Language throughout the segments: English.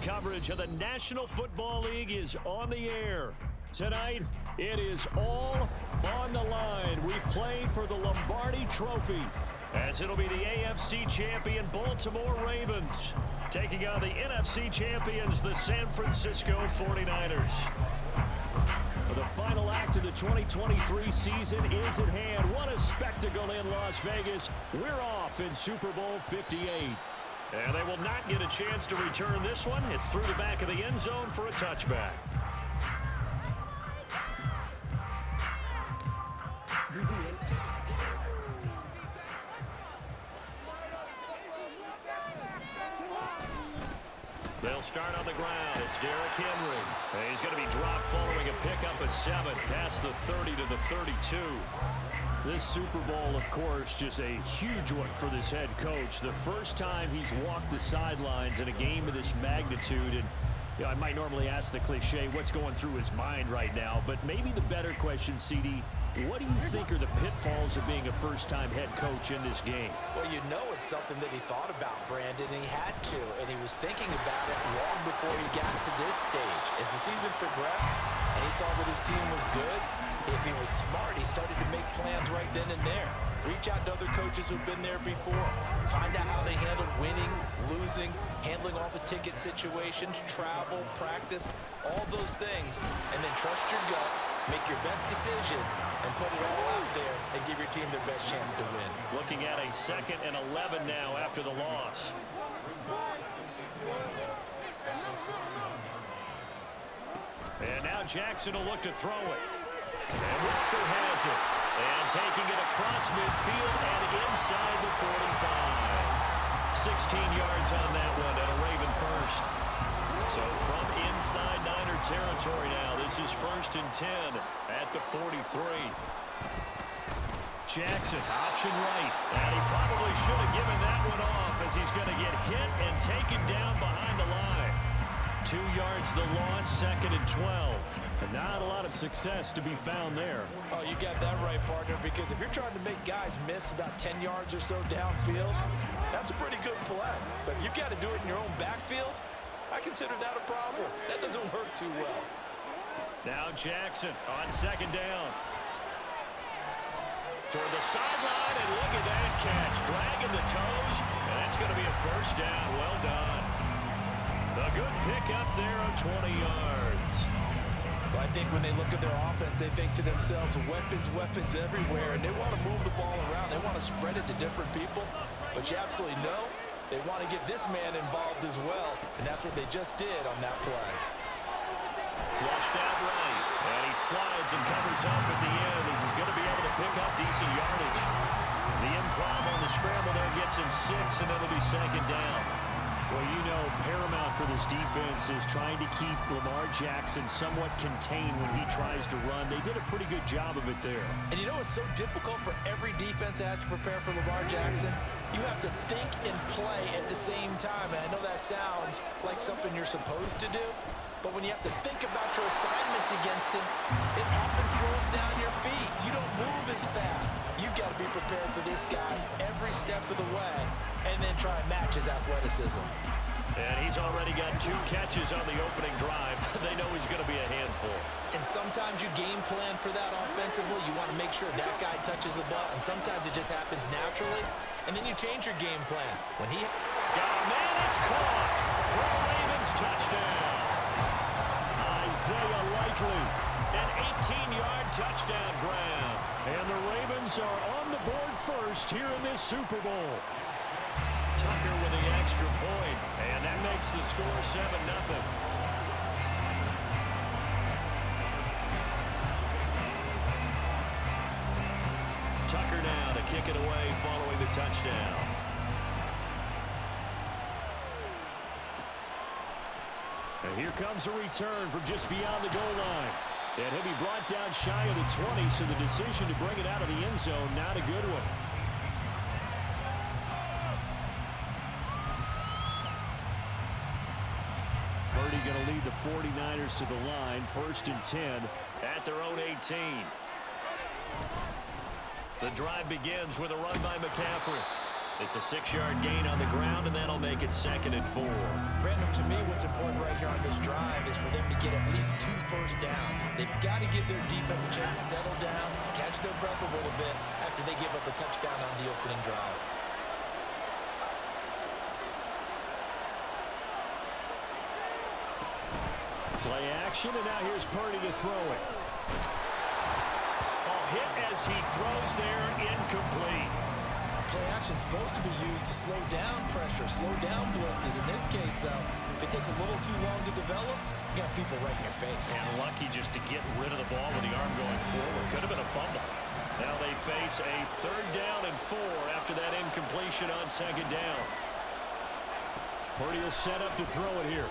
coverage of the National Football League is on the air. Tonight, it is all on the line. We play for the Lombardi Trophy, as it'll be the AFC champion Baltimore Ravens taking on the NFC champions, the San Francisco 49ers. The final act of the 2023 season is at hand. What a spectacle in Las Vegas. We're off in Super Bowl 58. And they will not get a chance to return this one. It's through the back of the end zone for a touchback. They'll start on the ground. It's Derrick Henry. And he's going to be dropped following a pickup of 7 past the 30 to the 32. This Super Bowl, of course, just a huge one for this head coach. The first time he's walked the sidelines in a game of this magnitude. And I might normally ask the cliche, what's going through his mind right now? But maybe the better question, CD, what do you think are the pitfalls of being a first-time head coach in this game? Well, you know it's something that he thought about, Brandon, and he had to. And he was thinking about it long before he got to this stage. As the season progressed and he saw that his team was good, if he was smart, he started to make plans right then and there. Reach out to other coaches who've been there before. Find out how they handled winning, losing, handling all the ticket situations, travel, practice, all those things. And then trust your gut, make your best decision, and put it all out there and give your team their best chance to win. Looking at a 2nd and 11 now after the loss. And now Jackson will look to throw it. And Walker has it. And taking it across midfield and inside the 45. 16 yards on that one and a Raven first. So from inside Niner territory now, this is 1st and 10 at the 43. Jackson, option right. And he probably should have given that one off as he's going to get hit and taken down behind the line. 2 yards the loss, 2nd and 12. And not a lot of success to be found there. Oh, you got that right, partner, because if you're trying to make guys miss about 10 yards or so downfield, that's a pretty good play. But if you've got to do it in your own backfield, I consider that a problem. That doesn't work too well. Now Jackson on 2nd down. Toward the sideline, and look at that catch. Dragging the toes, and that's going to be a 1st down. Well done. A good pickup there of 20 yards. Well, I think when they look at their offense, they think to themselves, weapons everywhere, and they want to move the ball around. They want to spread it to different people, but you absolutely know they want to get this man involved as well, and that's what they just did on that play. Flushed out right, and he slides and covers up at the end as he's going to be able to pick up decent yardage. The improv on the scramble there gets him 6, and it'll be 2nd down. Well, you know, paramount for this defense is trying to keep Lamar Jackson somewhat contained when he tries to run. They did a pretty good job of it there. And you know it's so difficult for every defense that has to prepare for Lamar Jackson? You have to think and play at the same time. And I know that sounds like something you're supposed to do, but when you have to think about your assignments against him, it often slows down your feet. You don't move as fast. You've got to be prepared for this guy every step of the way and then try and match his athleticism. And he's already got 2 catches on the opening drive. They know he's going to be a handful. And sometimes you game plan for that offensively. You want to make sure that guy touches the ball, and sometimes it just happens naturally. And then you change your game plan. When he got a man, it's caught for a Ravens touchdown. Isaiah Likely, an 18-yard touchdown grab. And the Ravens are on the board first here in this Super Bowl. Tucker with the extra point, and that makes the score 7-0. Tucker now to kick it away following the touchdown. And here comes a return from just beyond the goal line. And he'll be brought down shy of the 20, so the decision to bring it out of the end zone, not a good one. Purdy going to lead the 49ers to the line, 1st and 10 at their own 18. The drive begins with a run by McCaffrey. It's a 6-yard gain on the ground, and that'll make it 2nd and 4. Brandon, to me, what's important get at least 2 first downs. They've got to give their defense a chance to settle down, catch their breath a little bit after they give up a touchdown on the opening drive. Play action, and now here's Purdy to throw it. A hit as he throws there, incomplete. Play action is supposed to be used to slow down pressure, slow down blitzes. In this case, though, if it takes a little too long to develop, you got people right in your face. And lucky just to get rid of the ball with the arm going forward. Could have been a fumble. Now they face a 3rd down and 4 after that incompletion on 2nd down. Purdy will set up to throw it here.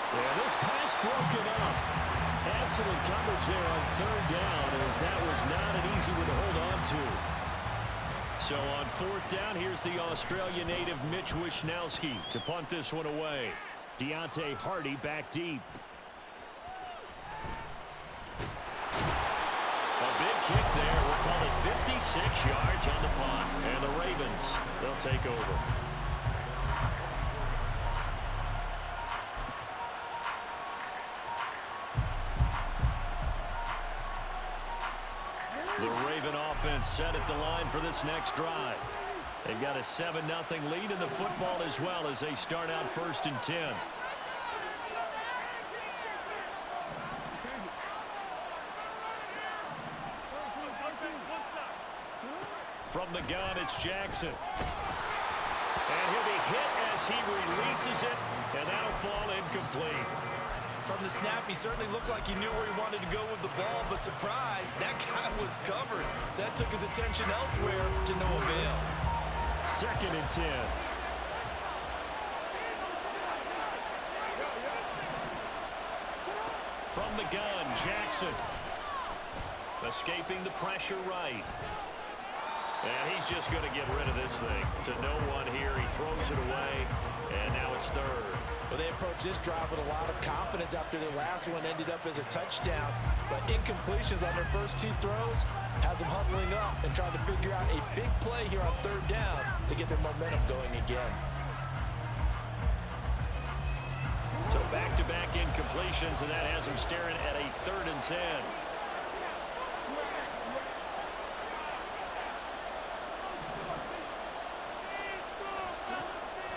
Yeah, this pass broken up. Excellent coverage there on 3rd down, as that was not an easy one to hold on to. So on 4th down, here's the Australia native Mitch Wishnowsky to punt this one away. Deontay Hardy back deep. A big kick there. We'll call it 56 yards on the punt. And the Ravens, they'll take over. The Raven offense set at the line for this next drive. They've got a 7-0 lead in the football as well as they start out 1st and 10. From the gun, it's Jackson. And he'll be hit as he releases it, and that'll fall incomplete. From the snap, he certainly looked like he knew where he wanted to go with the ball, but surprise, that guy was covered. So that took his attention elsewhere to no avail. 2nd and 10. From the gun, Jackson. Escaping the pressure right. And he's just going to get rid of this thing to no one here. He throws it away, and now it's 3rd. Well, they approached this drive with a lot of confidence after their last one ended up as a touchdown. But incompletions on their first 2 throws has them huddling up and trying to figure out a big play here on 3rd down to get their momentum going again. So back-to-back incompletions, and that has them staring at a 3rd and 10.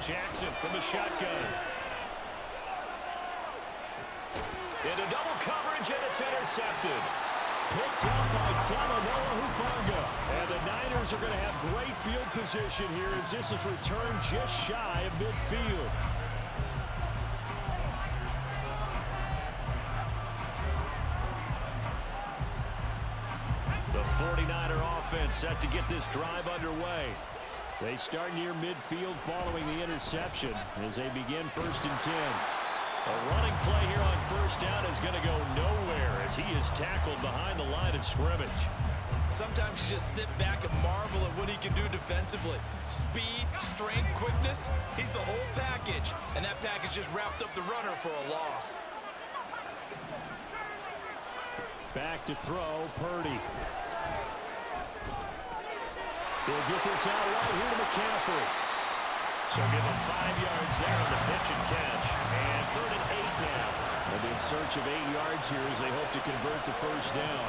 Jackson from the shotgun. Into double coverage, and it's intercepted. Picked up by Talanoa Hufanga. And the Niners are going to have great field position here as this is returned just shy of midfield. The 49er offense set to get this drive underway. They start near midfield following the interception as they begin 1st and 10. A running play here on 1st down is going to go nowhere as he is tackled behind the line of scrimmage. Sometimes you just sit back and marvel at what he can do defensively. Speed, strength, quickness, he's the whole package. And that package just wrapped up the runner for a loss. Back to throw, Purdy. He'll get this out right here to McCaffrey. So give him 5 yards there on the pitch and catch. And 3rd and 8 now. They'll be in search of 8 yards here as they hope to convert the 1st down.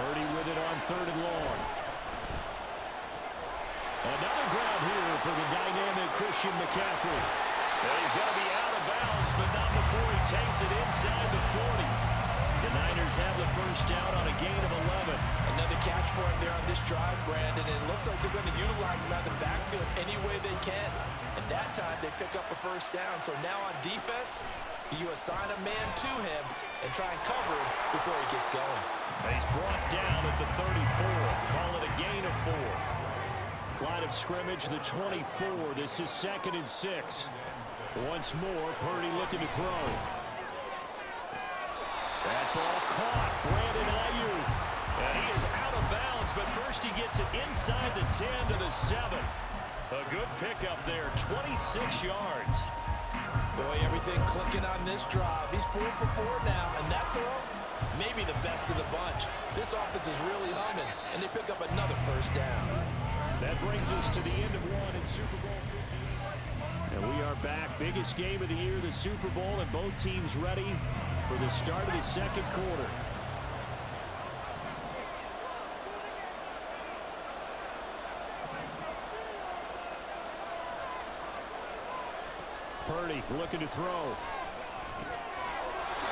Purdy with it on 3rd and long. Another grab here for the dynamic Christian McCaffrey. And he's going to be out of bounds, but not before he takes it inside the 40. The Niners have the 1st down on a gain of 11. Another catch for him there on this drive, Brandon, and it looks like they're going to utilize him out of the backfield any way they can. And that time they pick up a 1st down. So now on defense, you assign a man to him and try and cover him before he gets going. He's brought down at the 34. Call it a gain of 4. Line of scrimmage, the 24. This is 2nd and 6. Once more, Purdy looking to throw. That ball caught. Brandon Ayuk. And he is out of bounds, but first he gets it inside the 10 to the 7. A good pickup there, 26 yards. Boy, everything clicking on this drive. He's 4 for 4 now, and that throw, maybe the best of the bunch. This offense is really humming, and they pick up another 1st down. That brings us to the end of one in Super Bowl 58. And And we are back. Biggest game of the year, the Super Bowl, and both teams ready for the start of the second quarter. Purdy looking to throw.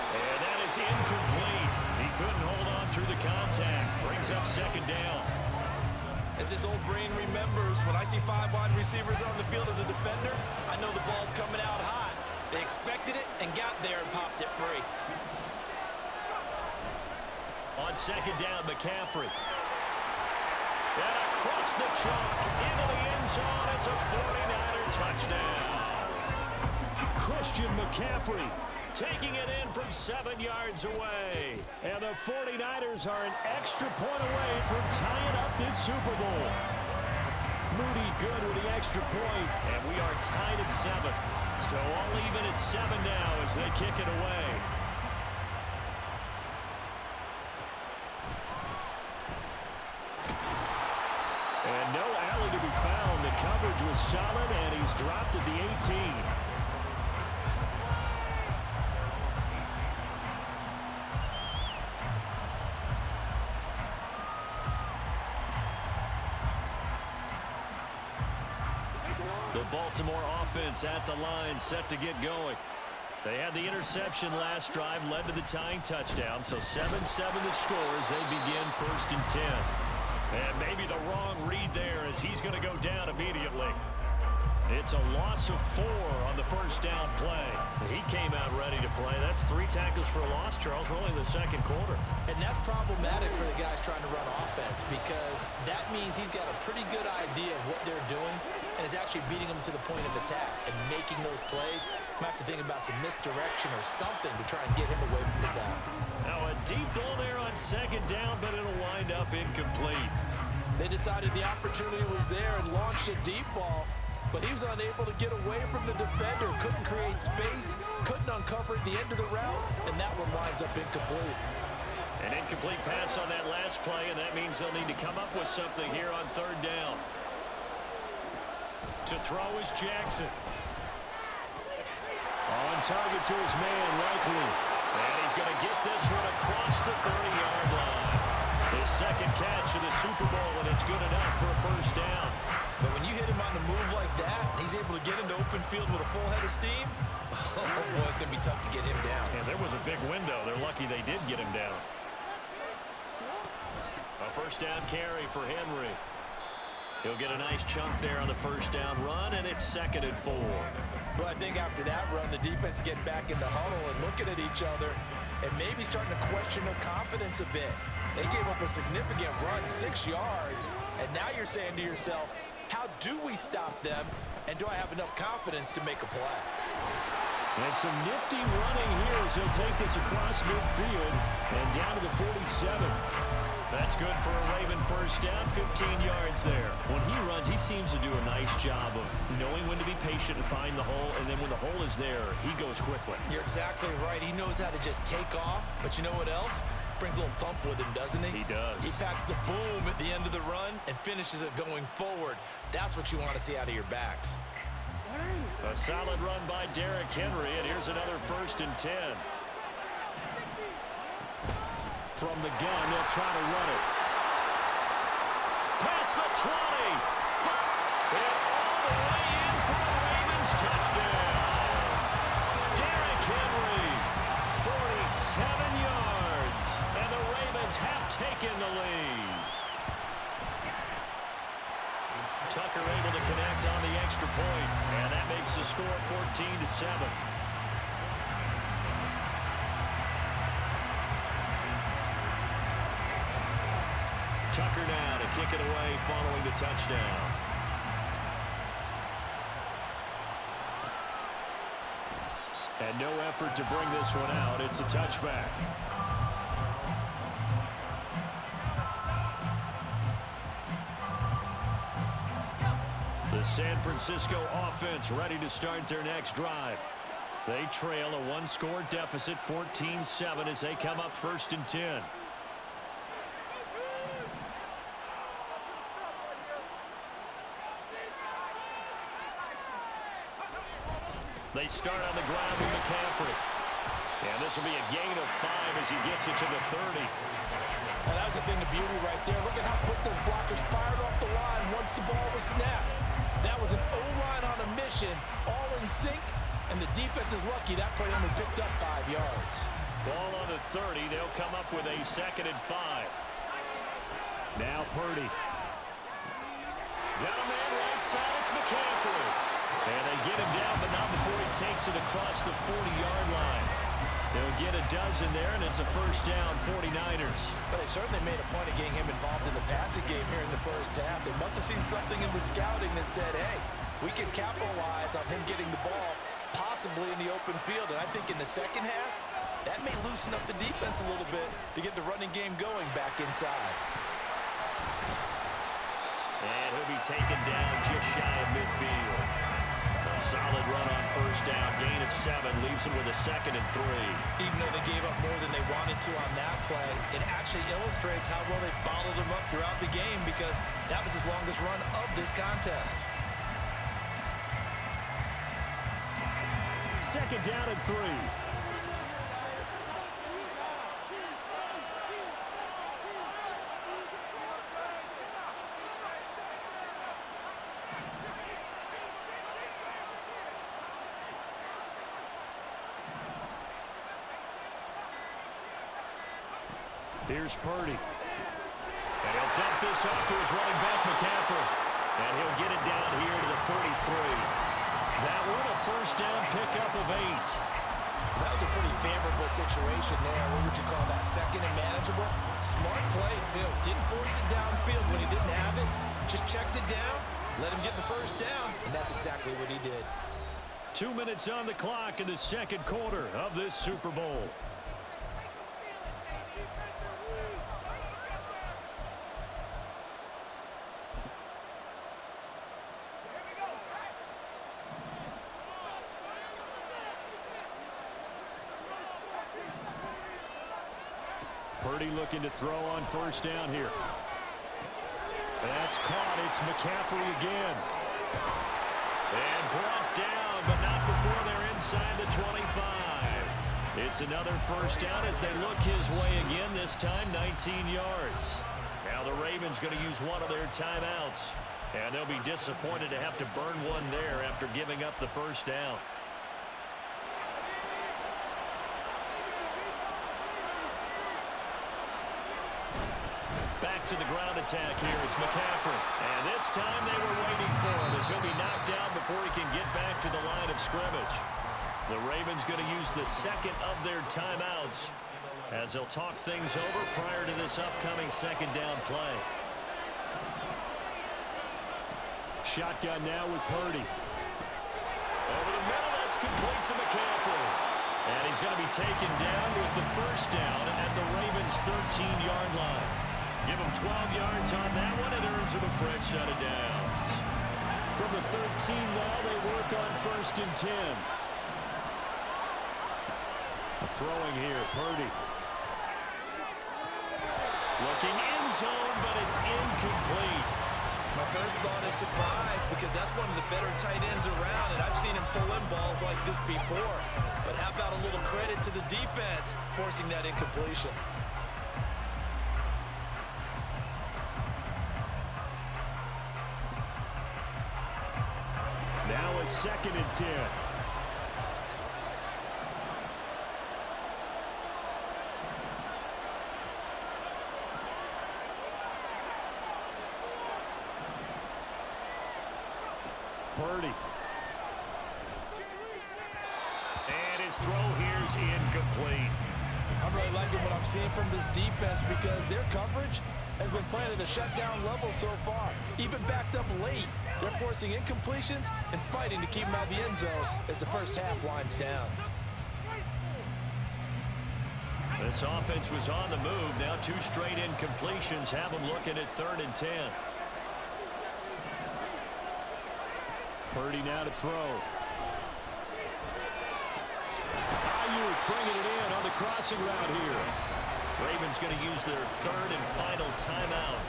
And that is incomplete. He couldn't hold on through the contact. Brings up second down. As his old brain remembers, when I see 5 wide receivers on the field as a defender, I know the ball's coming out hot. They expected it and got there and popped it free. On second down, McCaffrey. And across the chalk, into the end zone. It's a 49er touchdown. Christian McCaffrey taking it in from 7 yards away. And the 49ers are an extra point away from tying up this Super Bowl. Moody good with the extra point, and we are tied at 7. So all even at 7 now as they kick it away. And no alley to be found. The coverage was solid, and he's dropped at the 18. The Baltimore offense at the line, set to get going. They had the interception last drive, led to the tying touchdown, so 7-7 the score as they begin 1st and 10. And maybe the wrong read there as he's going to go down immediately. It's a loss of 4 on the first down play. He came out ready to play. That's 3 tackles for a loss, Charles, rolling the second quarter. And that's problematic for the guys trying to run offense because that means he's got a pretty good idea of what they're doing and is actually beating them to the point of attack and making those plays. Might have to think about some misdirection or something to try and get him away from the ball. Now a deep ball there on second down, but it'll wind up incomplete. They decided the opportunity was there and launched a deep ball, but he was unable to get away from the defender, couldn't create space, couldn't uncover at the end of the route, and that one winds up incomplete. An incomplete pass on that last play, and that means they'll need to come up with something here on third down. To throw is Jackson. On target to his man, Likely. And he's going to get this one across the 30-yard line. His second catch of the Super Bowl, and it's good enough for a first down. But when you hit him on the move like that, he's able to get into open field with a full head of steam, oh boy, it's going to be tough to get him down. And there was a big window. They're lucky they did get him down. A first down carry for Henry. He'll get a nice chunk there on the first down run, and it's 2nd and 4. Well, I think after that run, the defense is getting back in the huddle and looking at each other and maybe starting to question their confidence a bit. They gave up a significant run, 6 yards, and now you're saying to yourself, how do we stop them, and do I have enough confidence to make a play? And some nifty running here as he'll take this across midfield and down to the 47. That's good for a Raven first down, 15 yards there. When he runs, he seems to do a nice job of knowing when to be patient and find the hole, and then when the hole is there, he goes quickly. You're exactly right. He knows how to just take off, but you know what else? Brings a little thump with him, doesn't he? He does. He packs the boom at the end of the run and finishes it going forward. That's what you want to see out of your backs. A solid run by Derrick Henry, and here's another 1st and 10. From the gun, they'll try to run it. Past the 20. And all the way in for the Ravens touchdown. Derrick Henry, 47 yards. And the Ravens have taken the lead. Tucker able to connect on the extra point, and that makes the score 14-7. Tucker now to kick it away following the touchdown. And no effort to bring this one out. It's a touchback. The San Francisco offense ready to start their next drive. They trail a 1-score deficit, 14-7, as they come up 1st and 10. They start on the ground with McCaffrey. And this will be a gain of 5 as he gets it to the 30. And that was a thing of beauty right there. Look at how quick those blockers fired off the line once the ball was snapped. That was an O-line on a mission, all in sync, and the defense is lucky that play only picked up 5 yards. Ball on the 30. They'll come up with a 2nd and 5. Now Purdy. Got a man right side. It's McCaffrey. And they get him down, but not before he takes it across the 40-yard line. They'll get a dozen there, and it's a first down, 49ers. But they certainly made a point of getting him involved in the passing game here in the first half. They must have seen something in the scouting that said, hey, we can capitalize on him getting the ball, possibly in the open field. And I think in the second half, that may loosen up the defense a little bit to get the running game going back inside. And he'll be taken down just shy of midfield. A solid run on first down, gain of 7, leaves him with a 2nd and 3. Even though they gave up more than they wanted to on that play, it actually illustrates how well they bottled him up throughout the game because that was his longest run of this contest. 2nd down and 3. Here's Purdy. And he'll dump this off to his running back, McCaffrey. And he'll get it down here to the 43. That one a first down pickup of 8. That was a pretty favorable situation there. What would you call that? 2nd and manageable? Smart play, too. Didn't force it downfield when he didn't have it. Just checked it down, let him get the first down, and that's exactly what he did. 2 minutes on the clock in the second quarter of this Super Bowl. Purdy looking to throw on first down here. That's caught. It's McCaffrey again. And brought down, but not before they're inside the 25. It's another first down as they look his way again, this time 19 yards. Now the Ravens going to use one of their timeouts. And they'll be disappointed to have to burn one there after giving up the first down. Back to the ground attack here. It's McCaffrey. And this time they were waiting for him as he'll be knocked down before he can get back to the line of scrimmage. The Ravens going to use the 2nd of their timeouts as they'll talk things over prior to this upcoming 2nd down play. Shotgun now with Purdy. Over the middle, that's complete to McCaffrey. And he's going to be taken down with the first down at the Ravens' 13-yard line. Give him 12 yards on that one. It earns him a fresh set of downs. From the 13 now, they work on 1st and 10. Throwing here, Purdy. Looking end zone, but it's incomplete. My first thought is surprise because that's one of the better tight ends around, and I've seen him pull in balls like this before. But how about a little credit to the defense forcing that incompletion? Now a 2nd and 10. Purdy. And his throw here's incomplete. I'm really liking what I'm seeing from this defense because their coverage has been playing at a shutdown level so far. Even backed up late, they're forcing incompletions and fighting to keep them out of the end zone as the first half winds down. This offense was on the move. Now 2 straight incompletions have them looking at 3rd and 10. Purdy now to throw. Ayuk bringing it in on the crossing route here. Ravens going to use their 3rd and final timeout.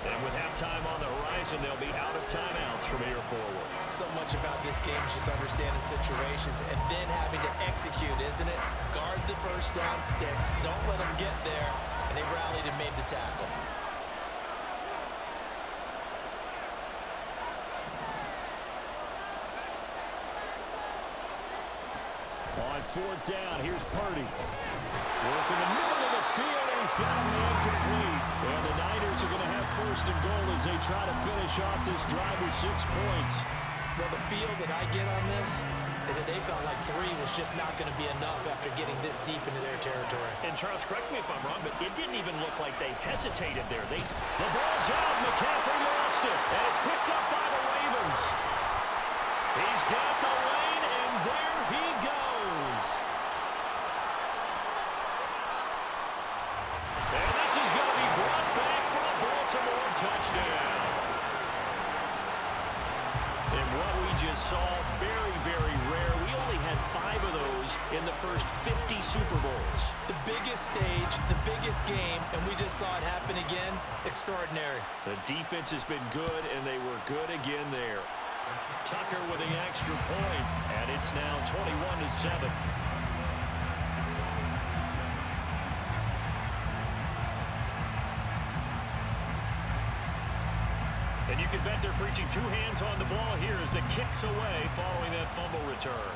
And with halftime on the horizon, they'll be out of timeouts from here forward. So much about this game is just understanding situations and then having to execute, isn't it? Guard the first down sticks. Don't let them get there. And they rallied and made the tackle. On fourth down, here's Purdy. Work in the middle of the field, and he's got a man complete. And the Niners are going to have first and goal as they try to finish off this drive with 6 points. Well, the feel that I get on this is that they felt like 3 was just not going to be enough after getting this deep into their territory. And Charles, correct me if I'm wrong, but it didn't even look like they hesitated there. The ball's out. McCaffrey lost it, and it's picked up by the Ravens. He's got the lane, and there he goes. And this is going to be brought back for a Baltimore touchdown. And what we just saw, very, very rare. We only had 5 of those in the first 50 Super Bowls. The biggest stage, the biggest game, and we just saw it happen again. Extraordinary. The defense has been good, and they were good again there. Tucker with the extra point, and it's now 21-7. And you can bet they're preaching 2 hands on the ball here as the kick's away following that fumble return.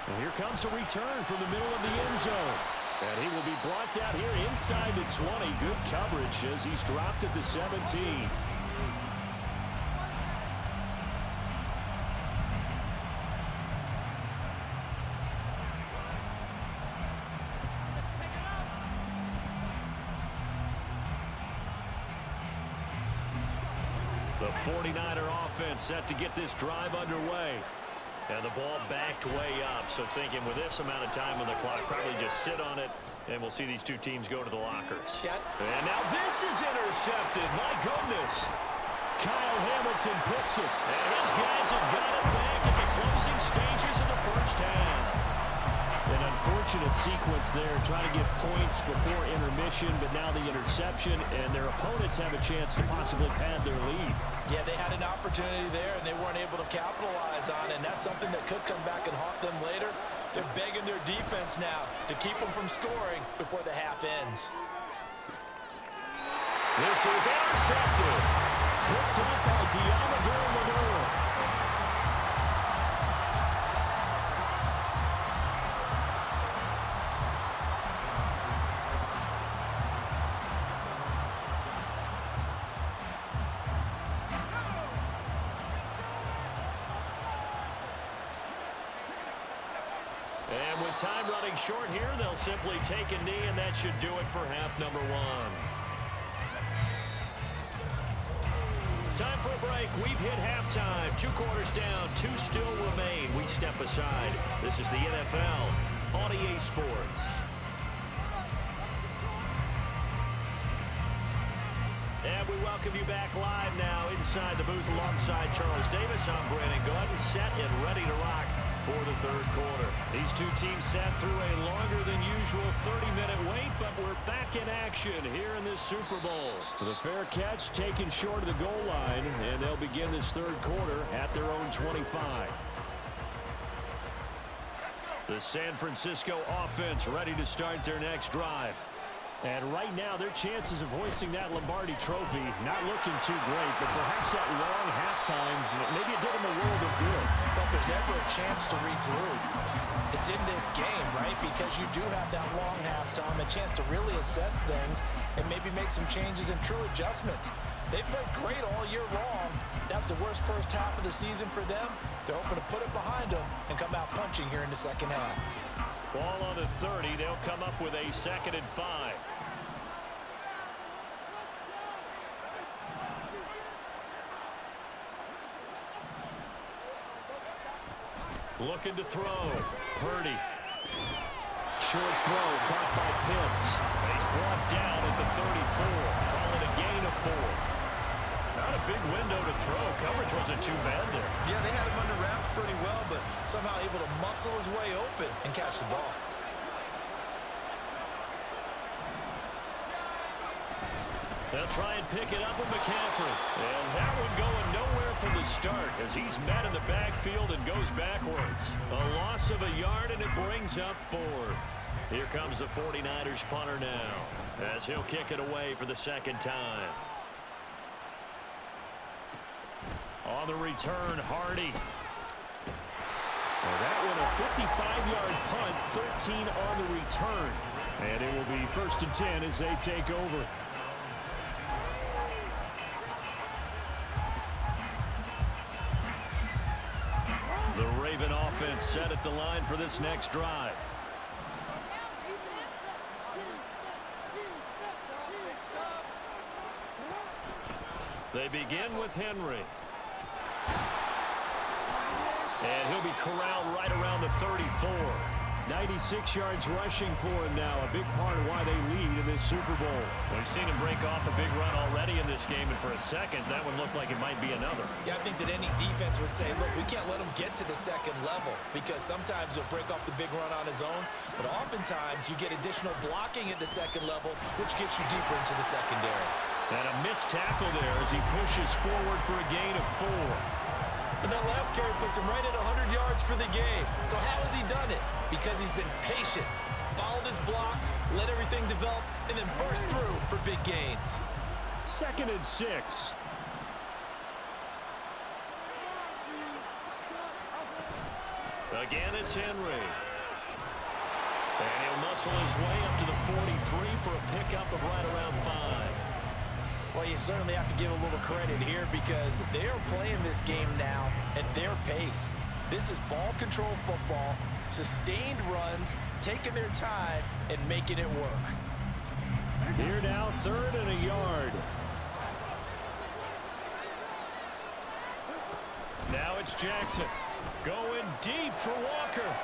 And here comes a return from the middle of the end zone. And he will be brought down here inside the 20. Good coverage as he's dropped at the 17. The 49er offense set to get this drive underway. And the ball backed way up. So thinking with this amount of time on the clock, probably just sit on it, and we'll see these two teams go to the lockers. Yep. And now this is intercepted. My goodness. Kyle Hamilton picks it. And his guys have got it back at the closing stages of the first half. An unfortunate sequence there, trying to get points before intermission, but now the interception, and their opponents have a chance to possibly pad their lead. Yeah, they had an opportunity there, and they weren't able to capitalize on it, and that's something that could come back and haunt them later. They're begging their defense now to keep them from scoring before the half ends. This is intercepted. Picked up by Diamador Manure. And with time running short here, they'll simply take a knee, and that should do it for half number 1. Time for a break. We've hit halftime. 2 quarters down, 2 still remain. We step aside. This is the NFL on EA Sports. And we welcome you back live now inside the booth alongside Charles Davis. I'm Brandon Gaudin, set and ready to rock for the third quarter. These two teams sat through a longer than usual 30-minute wait, but we're back in action here in this Super Bowl. The fair catch taken short of the goal line, and they'll begin this third quarter at their own 25. The San Francisco offense ready to start their next drive. And right now, their chances of hoisting that Lombardi trophy not looking too great, but perhaps that long halftime, maybe it did them a world of good. But if there's ever a chance to regroup, it's in this game, right? Because you do have that long halftime, a chance to really assess things and maybe make some changes and true adjustments. They've played great all year long. That was the worst first half of the season for them. They're hoping to put it behind them and come out punching here in the second half. Ball on the 30. They'll come up with a 2nd and 5. Looking to throw. Purdy. Short throw caught by Pitts. And he's brought down at the 34. Call it a gain of 4. Not a big window to throw. Coverage wasn't too bad there. Yeah, they had him under wraps pretty well, but somehow able to muscle his way open and catch the ball. They'll try and pick it up with McCaffrey. And that one going nowhere from the start as he's met in the backfield and goes backwards. A loss of a yard, and it brings up fourth. Here comes the 49ers punter now as he'll kick it away for the second time. On the return, Hardy. Well, that one a 55-yard punt, 13 on the return. And it will be 1st and 10 as they take over. The Raven offense set at the line for this next drive. They begin with Henry. And he'll be corralled right around the 34. 96 yards rushing for him now, a big part of why they lead in this Super Bowl. We've seen him break off a big run already in this game, and for a second, that one looked like it might be another. Yeah, I think that any defense would say, look, we can't let him get to the second level because sometimes he'll break off the big run on his own, but oftentimes you get additional blocking at the second level, which gets you deeper into the secondary. And a missed tackle there as he pushes forward for a gain of 4. And that last carry puts him right at 100 yards for the game. So how has he done it? Because he's been patient, followed his blocks, let everything develop, and then burst through for big gains. 2nd and 6. Again, it's Henry. And he'll muscle his way up to the 43 for a pickup of right around 5. Well, you certainly have to give a little credit here because they're playing this game now at their pace. This is ball control football, sustained runs, taking their time, and making it work. Here now, 3rd and a yard. Now it's Jackson going deep for Walker.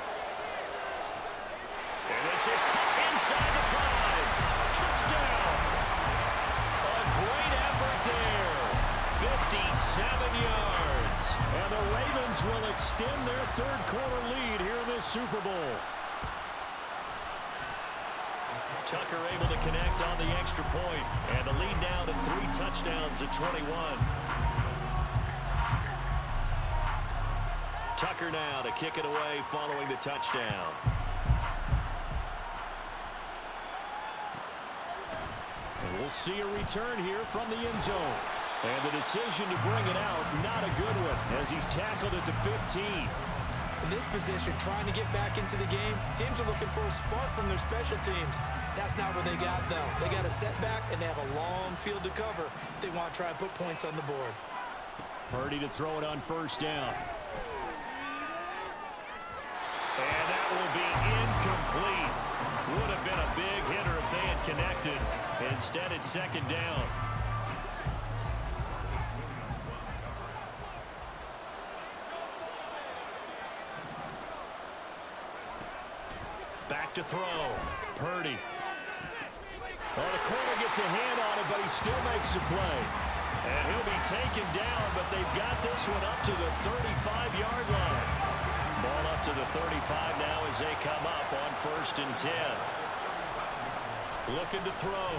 And this is inside the 5. Touchdown. Great effort there. 57 yards. And the Ravens will extend their 3rd quarter lead here in this Super Bowl. Tucker able to connect on the extra point. And the lead now to 3 touchdowns at 21. Tucker now to kick it away following the touchdown. And we'll see a return here from the end zone. And the decision to bring it out, not a good one, as he's tackled at the 15. In this position, trying to get back into the game, teams are looking for a spark from their special teams. That's not what they got, though. They got a setback, and they have a long field to cover if they want to try and put points on the board. Purdy to throw it on 1st down. And that will be incomplete. Would have been a big hitter if they had connected. Instead, it's 2nd down. Back to throw. Purdy. Well, the corner gets a hand on it, but he still makes the play. And he'll be taken down, but they've got this one up to the 35-yard line. Ball up to the 35 now as they come up on 1st and 10. Looking to throw.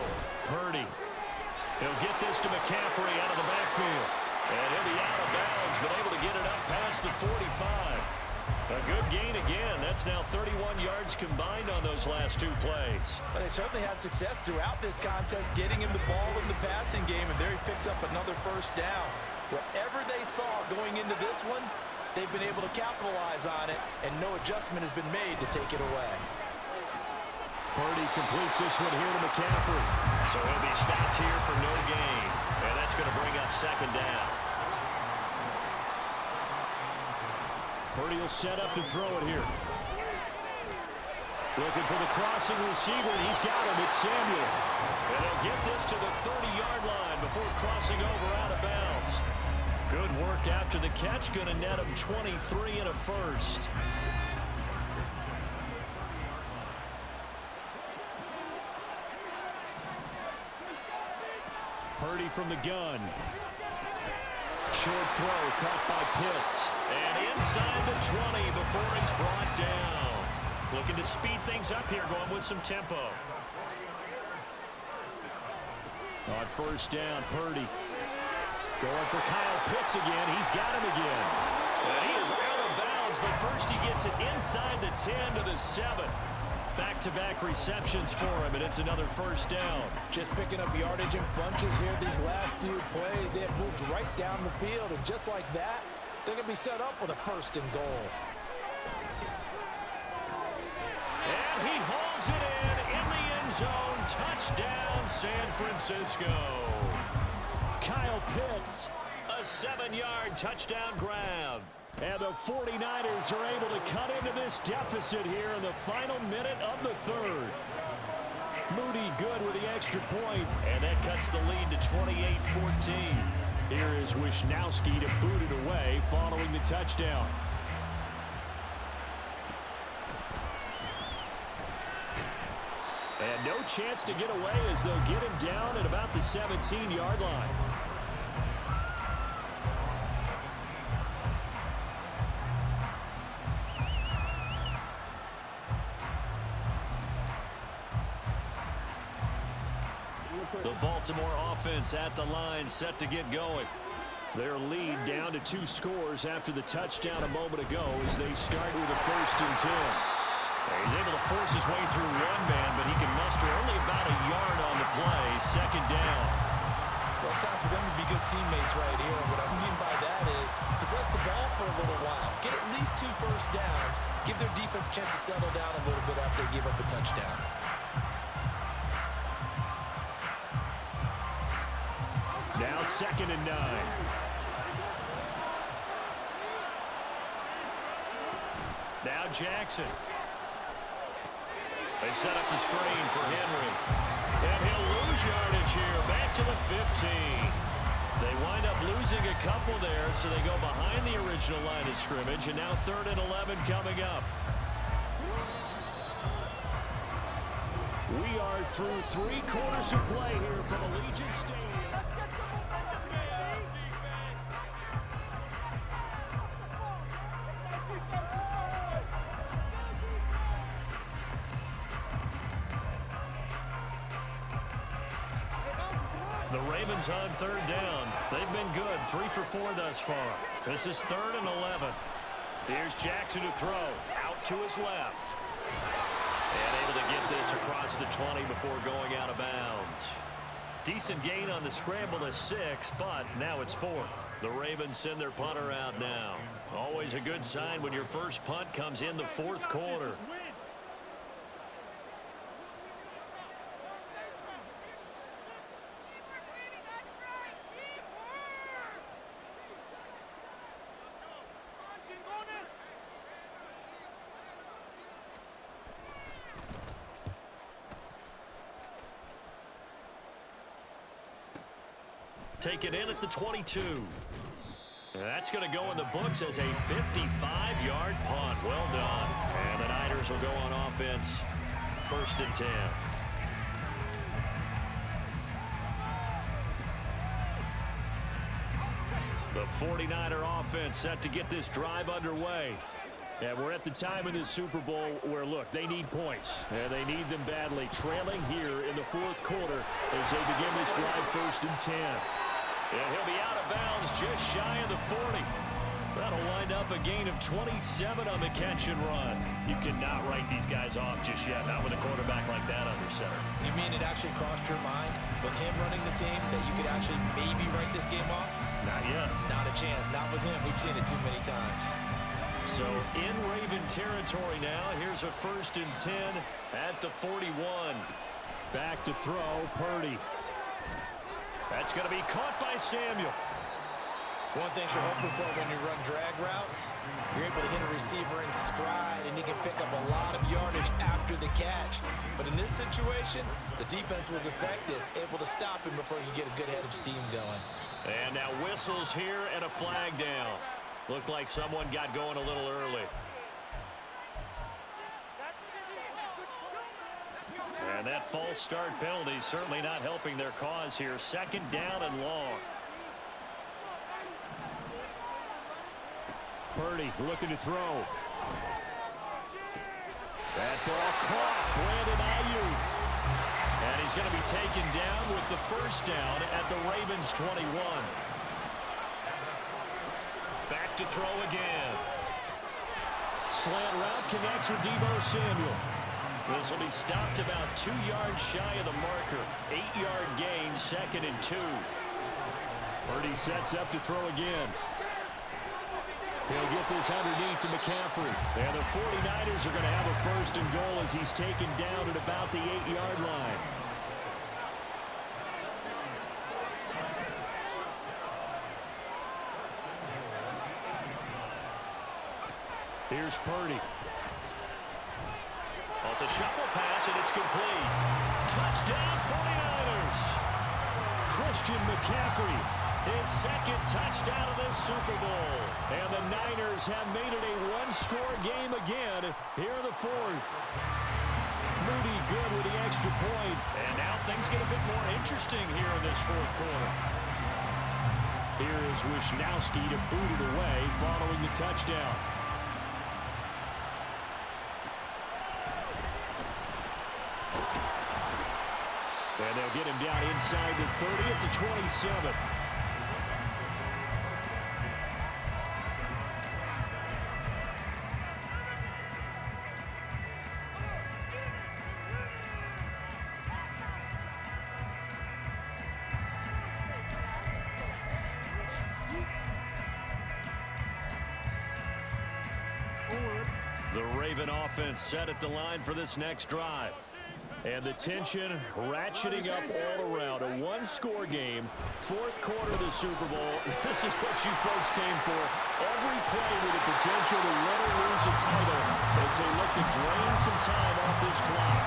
Purdy. He'll get this to McCaffrey out of the backfield. And he'll be out of bounds, but able to get it up past the 45. A good gain again. That's now 31 yards combined on those last 2 plays. But they certainly had success throughout this contest, getting him the ball in the passing game, and there he picks up another 1st down. Whatever they saw going into this one, they've been able to capitalize on it, and no adjustment has been made to take it away. Purdy completes this one here to McCaffrey. So he'll be stopped here for no gain. And that's going to bring up 2nd down. Purdy will set up to throw it here. Looking for the crossing receiver, and he's got him. It's Samuel. And he'll get this to the 30-yard line before crossing over out of bounds. Good work after the catch. Going to net him 23 and a 1st. Purdy from the gun. Short throw caught by Pitts. And inside the 20 before he's brought down. Looking to speed things up here, going with some tempo. On first down, Purdy. Going for Kyle Pitts again. He's got him again. And he is out of bounds, but first he gets it inside the 10 to the 7. Back-to-back receptions for him, and it's another first down. Just picking up yardage in bunches here these last few plays. They have moved right down the field, and just like that, they're going to be set up with a first and goal. And he hauls it in the end zone. Touchdown, San Francisco. Kyle Pitts, a 7-yard touchdown grab. And the 49ers are able to cut into this deficit here in the final minute of the third. Moody good with the extra point, and that cuts the lead to 28-14. Here is Wisnowski to boot it away following the touchdown. And no chance to get away as they'll get him down at about the 17-yard line. The Baltimore offense at the line, set to get going. Their lead down to 2 scores after the touchdown a moment ago as they start with a first and 10. He's able to force his way through one man, but he can muster only about a yard on the play. Second down. Well, it's time for them to be good teammates right here. And what I mean by that is possess the ball for a little while. Get at least 2 first downs. Give their defense a chance to settle down a little bit after they give up a touchdown. Now 2nd and 9. Now Jackson. They set up the screen for Henry. And he'll lose yardage here. Back to the 15. They wind up losing a couple there, so they go behind the original line of scrimmage. And now 3rd and 11 coming up. We are through 3 quarters of play here from Allegiant Stadium. The Ravens on 3rd down. They've been good, 3 for 4 thus far. This is 3rd and 11. Here's Jackson to throw, out to his left. And able to get this across the 20 before going out of bounds. Decent gain on the scramble to 6, but now it's 4th. The Ravens send their punter out now. Always a good sign when your first punt comes in the 4th quarter. Take it in at the 22. That's going to go in the books as a 55-yard punt. Well done. And the Niners will go on offense. 1st and 10. The 49er offense set to get this drive underway. And we're at the time in this Super Bowl where, look, they need points. And they need them badly. Trailing here in the 4th quarter as they begin this drive 1st and 10. And he'll be out of bounds just shy of the 40. That'll wind up a gain of 27 on the catch and run. You cannot write these guys off just yet, not with a quarterback like that under center. You mean it actually crossed your mind with him running the team that you could actually maybe write this game off? Not yet. Not a chance. Not with him. We've seen it too many times. So in Raven territory now. Here's a 1st and 10 at the 41. Back to throw, Purdy. That's going to be caught by Samuel. One thing you're hoping for when you run drag routes, you're able to hit a receiver in stride, and he can pick up a lot of yardage after the catch. But in this situation, the defense was effective, able to stop him before you get a good head of steam going. And now whistles here and a flag down. Looked like someone got going a little early. And that false start penalty is certainly not helping their cause here. 2nd down and long. Purdy looking to throw. That ball caught. Brandon Ayuk. And he's going to be taken down with the first down at the Ravens 21. Back to throw again. Slant route connects with Deebo Samuel. This will be stopped about 2 yards shy of the marker. 8-yard gain, 2nd and 2. Purdy sets up to throw again. He'll get this underneath to McCaffrey. And the 49ers are going to have a 1st and goal as he's taken down at about the 8-yard line. Here's Purdy. Oh, it's a shuffle pass, and it's complete. Touchdown, 49ers. Christian McCaffrey, his 2nd touchdown of this Super Bowl. And the Niners have made it a 1-score game again here in the 4th. Moody good with the extra point. And now things get a bit more interesting here in this 4th quarter. Here is Wisnowski to boot it away following the touchdown. And they'll get him down inside the 30 at the 27. The Raven offense set at the line for this next drive. And the tension ratcheting up all around. A 1-score game. 4th quarter of the Super Bowl. This is what you folks came for. Every play with the potential to win or lose a title as they look to drain some time off this clock.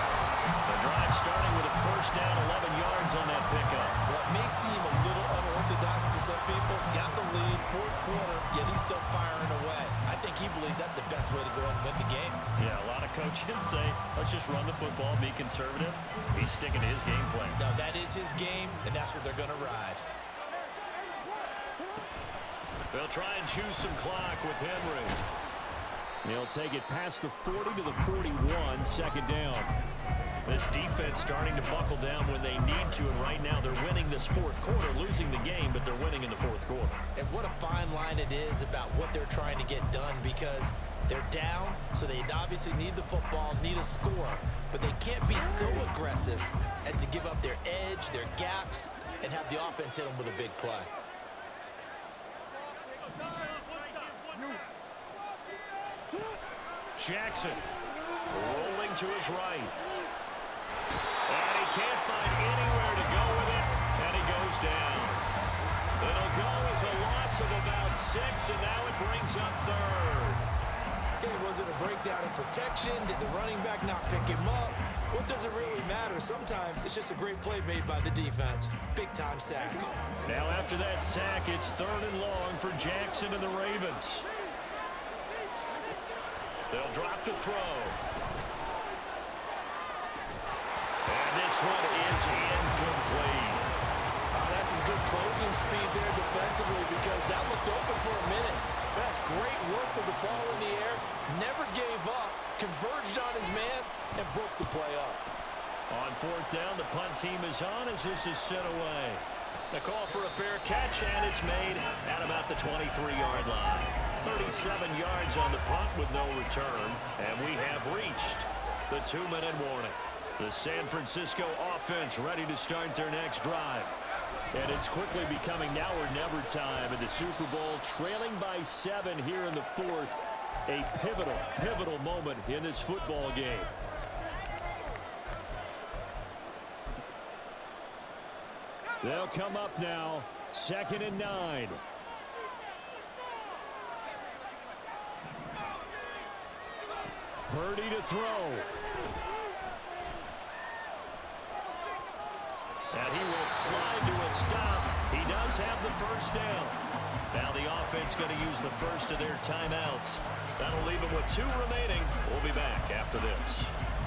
The drive starting with a 1st down, 11 yards on that pickup. Well, it may seem a little unorthodox to some people. Got the lead, 4th quarter, yet he's still firing away. I think he believes that's the best way to go and win the game. Yeah, a lot of coaches say, let's just run the football, be conservative. He's sticking to his game plan. No, that is his game, and that's what they're going to ride. They'll try and choose some clock with Henry. He'll take it past the 40 to the 41, 2nd down. This defense starting to buckle down when they need to, and right now they're winning this 4th quarter, losing the game, but they're winning in the 4th quarter. And what a fine line it is about what they're trying to get done, because they're down, so they obviously need the football, need a score, but they can't be so aggressive as to give up their edge, their gaps, and have the offense hit them with a big play. Jackson rolling to his right. And he can't find anywhere to go with it, and he goes down. It'll go as a loss of about 6, and now it brings up 3rd. Okay, was it a breakdown in protection? Did the running back not pick him up? What does it really matter? Sometimes it's just a great play made by the defense. Big-time sack. Now after that sack, it's 3rd and long for Jackson and the Ravens. They'll drop to throw. And this one is incomplete. That's some good closing speed there defensively, because that looked open for a minute. That's great work with the ball in the air. Never gave up. Converged on his man and broke the play up. On 4th down, the punt team is on as this is sent away. The call for a fair catch, and it's made at about the 23-yard line. 37 yards on the punt with no return, and we have reached the 2-minute warning. The San Francisco offense ready to start their next drive. And it's quickly becoming now or never time in the Super Bowl, trailing by 7 here in the 4th. A pivotal moment in this football game. They'll come up now, 2nd and 9. Purdy to throw. And he will slide to a stop. He does have the 1st down. Now the offense going to use the first of their timeouts. That'll leave them with 2 remaining. We'll be back after this.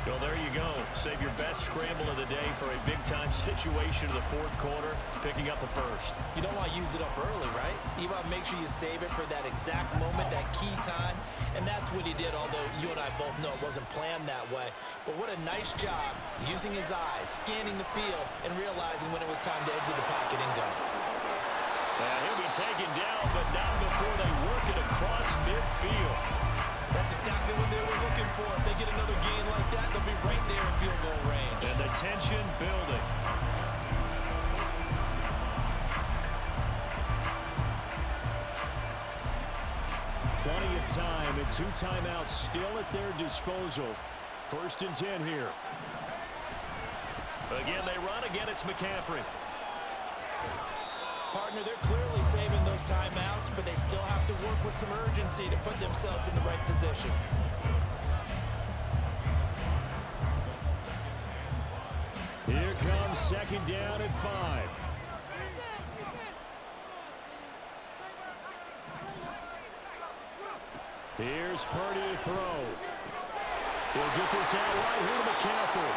Well, there you go. Save your best scramble of the day for a big-time situation in the fourth quarter, picking up the first. You don't want to use it up early, right? You want to make sure you save it for that exact moment, that key time, and that's what he did, although you and I both know it wasn't planned that way. But what a nice job using his eyes, scanning the field, and realizing when it was time to exit the pocket and go. And he'll be taken down, but not before they work it across midfield. That's exactly what they were looking for. If they get another gain like that, they'll be right there in field goal range. And the tension building. Plenty of time and 2 timeouts still at their disposal. 1st and 10 here. Again, they run. Again, it's McCaffrey. Partner, they're clearly saving those timeouts, but they still have to work with some urgency to put themselves in the right position. Here comes 2nd down and 5. Here's Purdy to throw. He'll get this out right here to McCaffrey.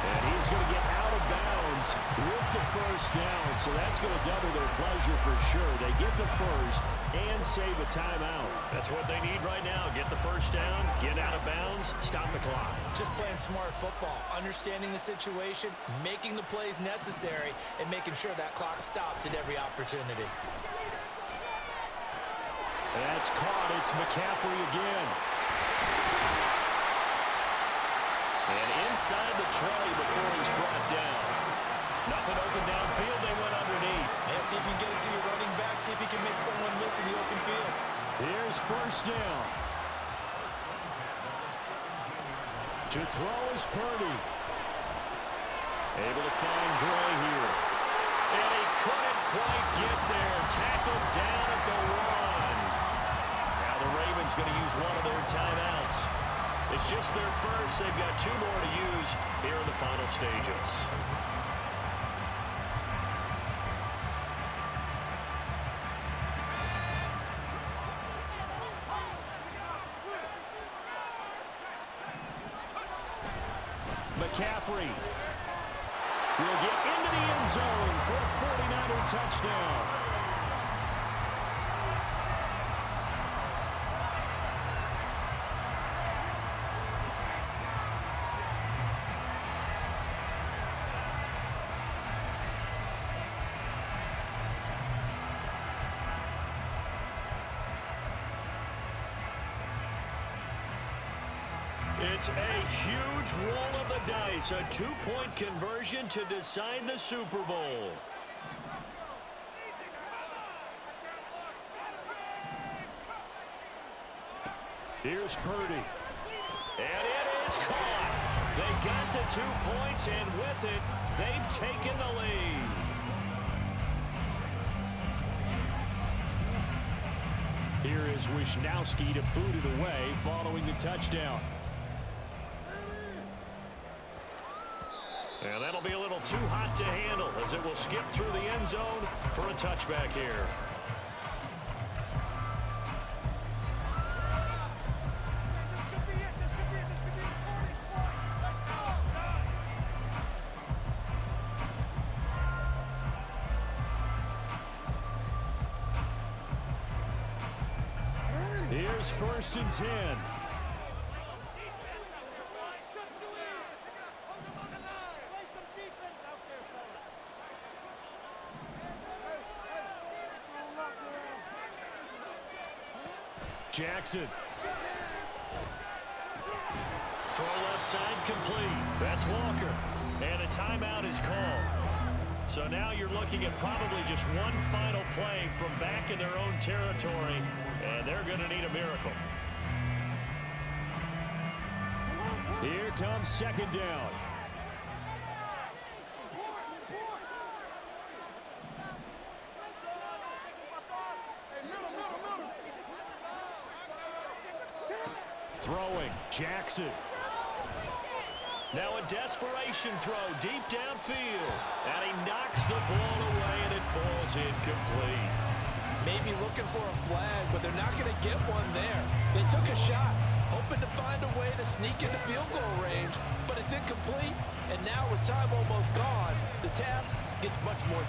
And he's going to get out of bounds with the 1st down. So that's going to double their pleasure for sure. They get the first and save a timeout. That's what they need right now. Get the 1st down, get out of bounds, stop the clock. Just playing smart football, understanding the situation, making the plays necessary, and making sure that clock stops at every opportunity. That's caught. It's McCaffrey again. And inside the 20 before he's brought down. Nothing open downfield. They went underneath. Yeah, see if you can get it to your running back. See if you can make someone miss in the open field. Here's 1st down. To throw is Purdy. Able to find Gray here. And he couldn't quite get there. Tackled down at the 1. Now the Ravens going to use one of their timeouts. It's just their first. They've got 2 more to use here in the final stages. McCaffrey will get into the end zone for a 49er touchdown. It's a huge roll of the dice, a 2-point conversion to decide the Super Bowl. Here's Purdy. And it is caught. They got the 2 points, and with it, they've taken the lead. Here is Wisnowski to boot it away following the touchdown. And that'll be a little too hot to handle as it will skip through the end zone for a touchback here. Here's 1st and 10. Jackson. Throw left side complete. That's Walker. And a timeout is called. So now you're looking at probably just one final play from back in their own territory, and they're going to need a miracle. Here comes 2nd down. Throwing, Jackson. Now a desperation throw deep downfield. And he knocks the ball away, and it falls incomplete. Maybe looking for a flag, but they're not going to get one there. They took a shot. hoping to find a way to sneak into field goal range, but it's incomplete. And now with time almost gone, the task gets much more